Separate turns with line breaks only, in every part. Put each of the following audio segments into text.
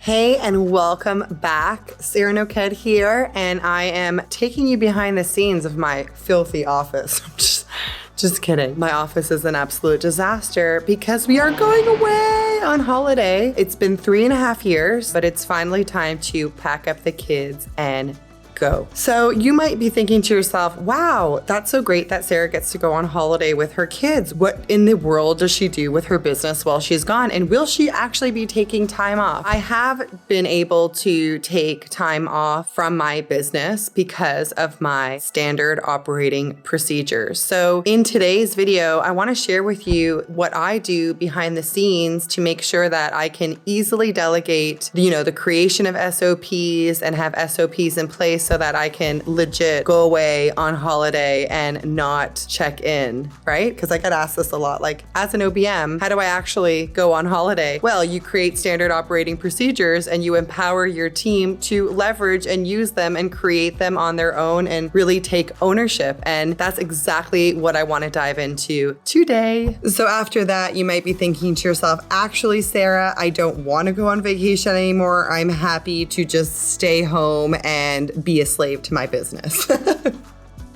Hey, and welcome back. Sarah Noked here, and I am taking you behind the scenes of my filthy office. Just kidding. My office is an absolute disaster because we are going away on holiday. It's been 3.5 years, but it's finally time to pack up the kids and go. So you might be thinking to yourself, wow, that's so great that Sarah gets to go on holiday with her kids. What in the world does she do with her business while she's gone? And will she actually be taking time off? I have been able to take time off from my business because of my standard operating procedures. So in today's video, I want to share with you what I do behind the scenes to make sure that I can easily delegate, the creation of SOPs and have SOPs in place so that I can legit go away on holiday and not check in, right? Because I get asked this a lot, like, as an OBM, how do I actually go on holiday? Well, you create standard operating procedures and you empower your team to leverage and use them and create them on their own and really take ownership. And that's exactly what I want to dive into today. So after that, you might be thinking to yourself, actually, Sarah, I don't want to go on vacation anymore. I'm happy to just stay home and be a slave to my business.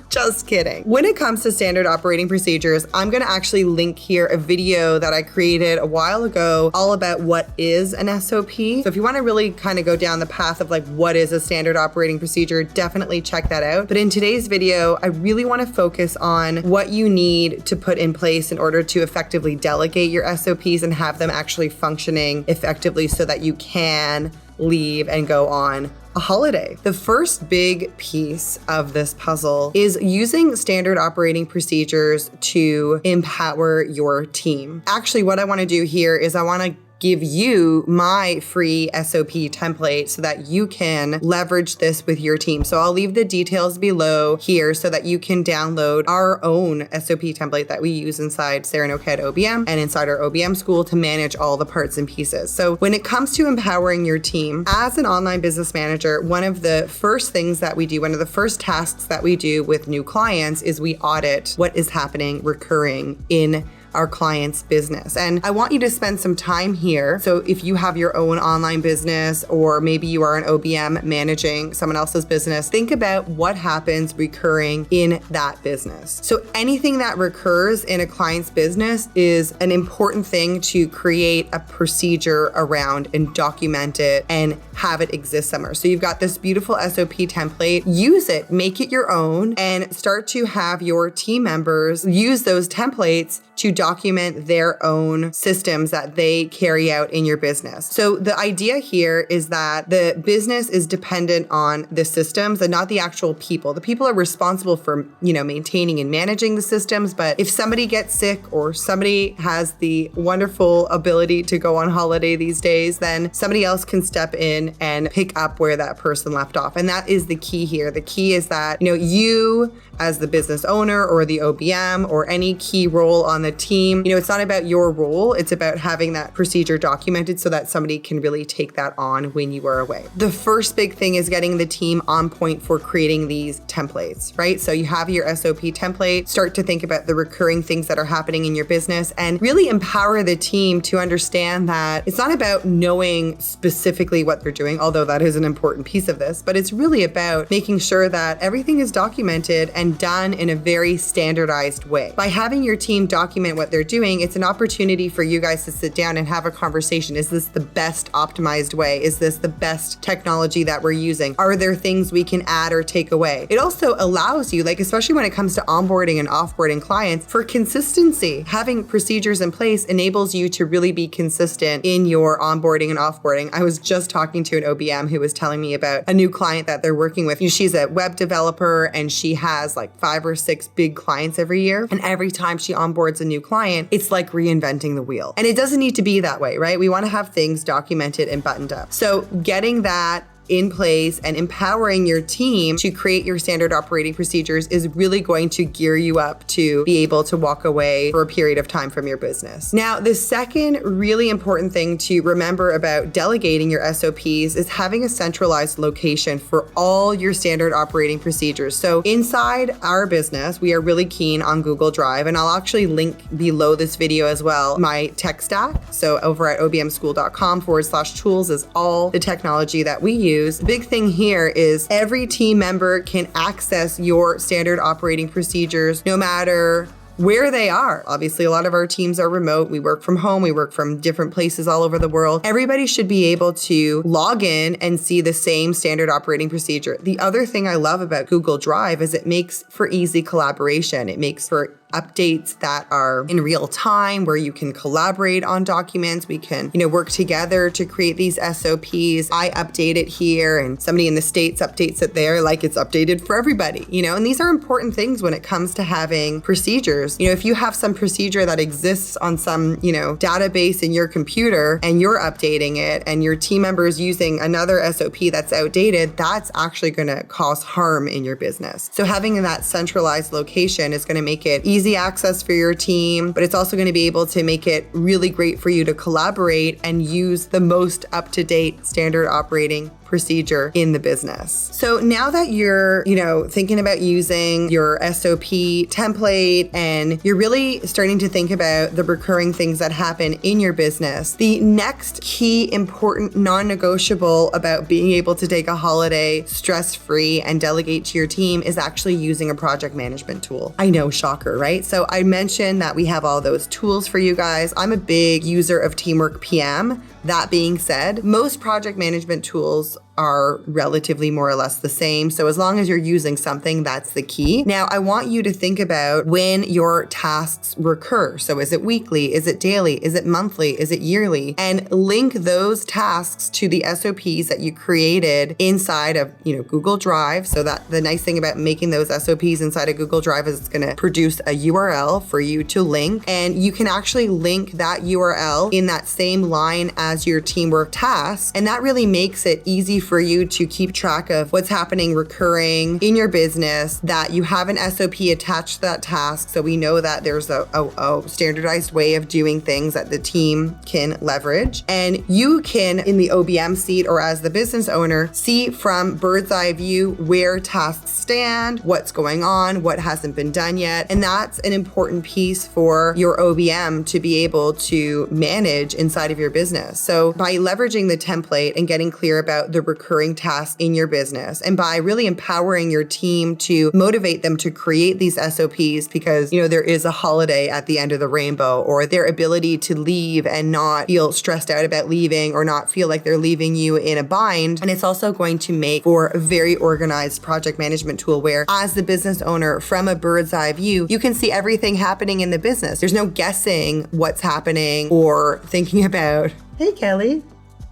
Just kidding. When it comes to standard operating procedures, I'm going to actually link here a video that I created a while ago all about what is an SOP. So if you want to really kind of go down the path of like what is a standard operating procedure, definitely check that out. But in today's video, I really want to focus on what you need to put in place in order to effectively delegate your SOPs and have them actually functioning effectively so that you can leave and go on a holiday. The first big piece of this puzzle is using standard operating procedures to empower your team. Actually, what I want to do here is I want to give you my free SOP template so that you can leverage this with your team. So I'll leave the details below here so that you can download our own SOP template that we use inside Sarah Noked OBM and inside our OBM school to manage all the parts and pieces. So when it comes to empowering your team, as an online business manager, one of the first things that we do, one of the first tasks that we do with new clients is we audit what is happening recurring in our client's business. And I want you to spend some time here. So if you have your own online business, or maybe you are an OBM managing someone else's business, think about what happens recurring in that business. So anything that recurs in a client's business is an important thing to create a procedure around and document it and have it exist somewhere. So you've got this beautiful SOP template, use it, make it your own, and start to have your team members use those templates to document their own systems that they carry out in your business. So the idea here is that the business is dependent on the systems and not the actual people. The people are responsible for, maintaining and managing the systems. But if somebody gets sick or somebody has the wonderful ability to go on holiday these days, then somebody else can step in and pick up where that person left off. And that is the key here. The key is that, you as the business owner or the OBM or any key role on the team, it's not about your role. It's about having that procedure documented so that somebody can really take that on when you are away. The first big thing is getting the team on point for creating these templates, right? So you have your SOP template, start to think about the recurring things that are happening in your business and really empower the team to understand that it's not about knowing specifically what they're doing, although that is an important piece of this, but it's really about making sure that everything is documented and done in a very standardized way. By having your team document what they're doing, it's an opportunity for you guys to sit down and have a conversation. Is this the best optimized way? Is this the best technology that we're using? Are there things we can add or take away? It also allows you, especially when it comes to onboarding and offboarding clients, for consistency. Having procedures in place enables you to really be consistent in your onboarding and offboarding. I was just talking to an OBM who was telling me about a new client that they're working with. She's a web developer and she has like 5 or 6 big clients every year. And every time she onboards a new client, it's like reinventing the wheel. And it doesn't need to be that way, right? We want to have things documented and buttoned up. So getting that in place and empowering your team to create your standard operating procedures is really going to gear you up to be able to walk away for a period of time from your business. Now, the second really important thing to remember about delegating your SOPs is having a centralized location for all your standard operating procedures. So inside our business, we are really keen on Google Drive, and I'll actually link below this video as well my tech stack. So over at obmschool.com/tools is all the technology that we use. The big thing here is every team member can access your standard operating procedures no matter where they are. Obviously, a lot of our teams are remote. We work from home. We work from different places all over the world. Everybody should be able to log in and see the same standard operating procedure. The other thing I love about Google Drive is it makes for easy collaboration. It makes for updates that are in real time where you can collaborate on documents. We can, work together to create these SOPs. I update it here and somebody in the States updates it there, like it's updated for everybody, and these are important things when it comes to having procedures. If you have some procedure that exists on some, database in your computer and you're updating it and your team member is using another SOP that's outdated, that's actually going to cause harm in your business. So having that centralized location is going to make it easy access for your team, but it's also going to be able to make it really great for you to collaborate and use the most up-to-date standard operating procedure in the business. So now that you're, thinking about using your SOP template and you're really starting to think about the recurring things that happen in your business, the next key important non-negotiable about being able to take a holiday stress-free and delegate to your team is actually using a project management tool. I know, shocker, right? So I mentioned that we have all those tools for you guys. I'm a big user of Teamwork PM. That being said, most project management tools are relatively more or less the same. So as long as you're using something, that's the key. Now, I want you to think about when your tasks recur. So is it weekly? Is it daily? Is it monthly? Is it yearly? And link those tasks to the SOPs that you created inside of, Google Drive. So that the nice thing about making those SOPs inside of Google Drive is it's going to produce a URL for you to link. And you can actually link that URL in that same line as your teamwork task. And that really makes it easy for you to keep track of what's happening recurring in your business, that you have an SOP attached to that task. So we know that there's a standardized way of doing things that the team can leverage. And you can, in the OBM seat or as the business owner, see from bird's eye view where tasks stand, what's going on, what hasn't been done yet. And that's an important piece for your OBM to be able to manage inside of your business. So by leveraging the template and getting clear about the recurring tasks in your business, and by really empowering your team to motivate them to create these SOPs because, there is a holiday at the end of the rainbow, or their ability to leave and not feel stressed out about leaving or not feel like they're leaving you in a bind. And it's also going to make for a very organized project management tool where, as the business owner, from a bird's eye view, you can see everything happening in the business. There's no guessing what's happening or thinking about, hey, Kelly.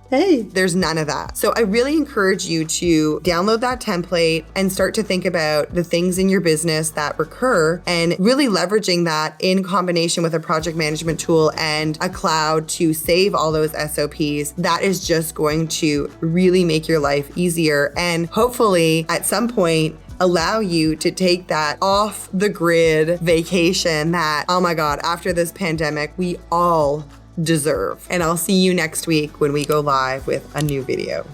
Hey, there's none of that. So I really encourage you to download that template and start to think about the things in your business that recur and really leveraging that in combination with a project management tool and a cloud to save all those SOPs. That is just going to really make your life easier and hopefully at some point allow you to take that off the grid vacation that, oh my God, after this pandemic, we all deserve. And I'll see you next week when we go live with a new video.